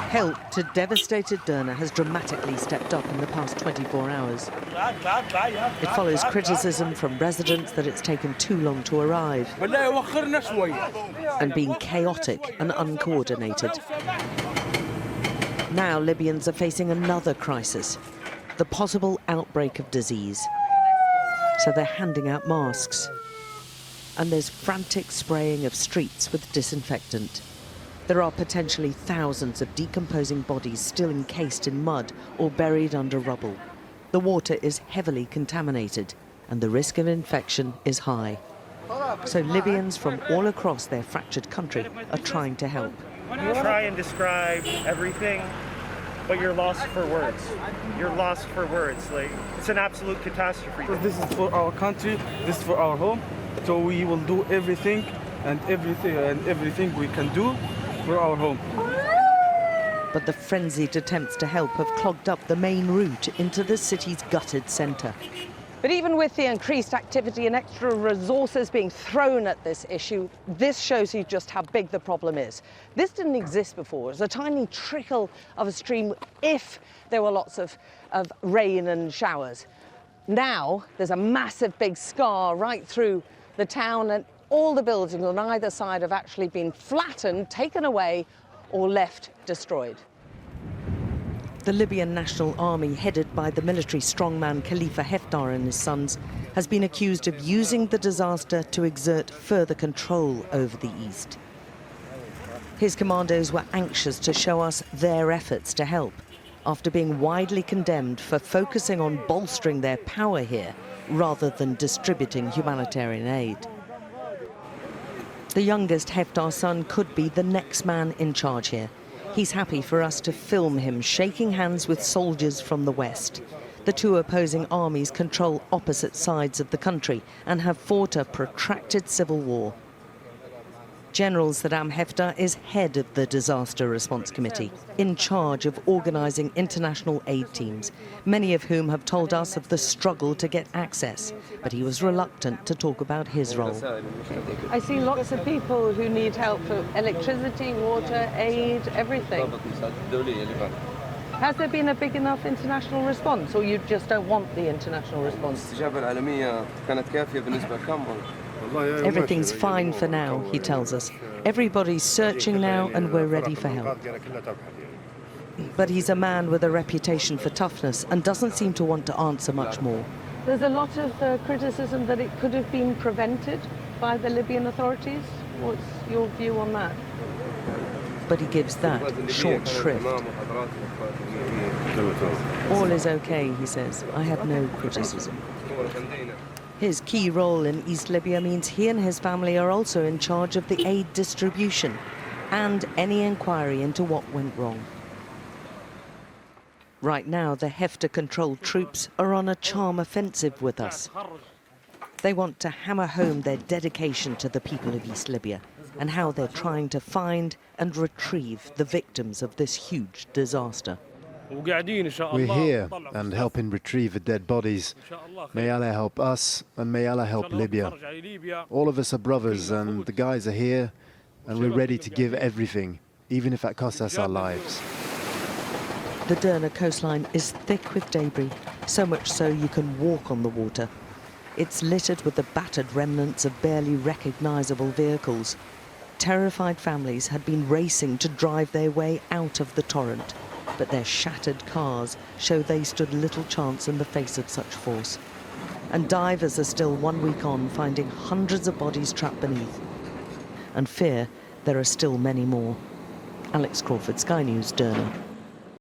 Help to devastated Derna has dramatically stepped up in the past 24 hours. It follows criticism from residents that it's taken too long to arrive and been chaotic and uncoordinated. Now Libyans are facing another crisis, the possible outbreak of disease. So they're handing out masks. And there's frantic spraying of streets with disinfectant. There are potentially thousands of decomposing bodies still encased in mud or buried under rubble. The water is heavily contaminated and the risk of infection is high. So Libyans from all across their fractured country are trying to help. You try and describe everything, but you're lost for words. You're lost for words. Like, it's an absolute catastrophe. This is for our country, this is for our home, so we will do everything we can do for our home. But the frenzied attempts to help have clogged up the main route into the city's gutted centre. But even with the increased activity and extra resources being thrown at this issue, this shows you just how big the problem is. This didn't exist before. It was a tiny trickle of a stream if there were lots of rain and showers. Now there's a massive big scar right through the town, and all the buildings on either side have actually been flattened, taken away, or left destroyed. The Libyan National Army, headed by the military strongman Khalifa Haftar and his sons, has been accused of using the disaster to exert further control over the east. His commandos were anxious to show us their efforts to help, after being widely condemned for focusing on bolstering their power here rather than distributing humanitarian aid. The youngest Haftar son could be the next man in charge here. He's happy for us to film him shaking hands with soldiers from the west. The two opposing armies control opposite sides of the country and have fought a protracted civil war. General Saddam Haftar is head of the Disaster Response Committee, in charge of organising international aid teams, many of whom have told us of the struggle to get access, but he was reluctant to talk about his role. I see lots of people who need help for electricity, water, aid, everything. Has there been a big enough international response, or you just don't want the international response? Everything's fine for now, he tells us. Everybody's searching now and we're ready for help. But he's a man with a reputation for toughness and doesn't seem to want to answer much more. There's a lot of criticism that it could have been prevented by the Libyan authorities. What's your view on that? But he gives that short shrift. All is okay, he says. I have no criticism. His key role in East Libya means he and his family are also in charge of the aid distribution and any inquiry into what went wrong. Right now, the Haftar-controlled troops are on a charm offensive with us. They want to hammer home their dedication to the people of East Libya and how they're trying to find and retrieve the victims of this huge disaster. We're here and helping retrieve the dead bodies. May Allah help us and may Allah help Libya. All of us are brothers and the guys are here and we're ready to give everything, even if that costs us our lives. The Derna coastline is thick with debris, so much so you can walk on the water. It's littered with the battered remnants of barely recognizable vehicles. Terrified families had been racing to drive their way out of the torrent, but their shattered cars show they stood little chance in the face of such force. And divers are still 1 week on, finding hundreds of bodies trapped beneath. And fear there are still many more. Alex Crawford, Sky News, Derna.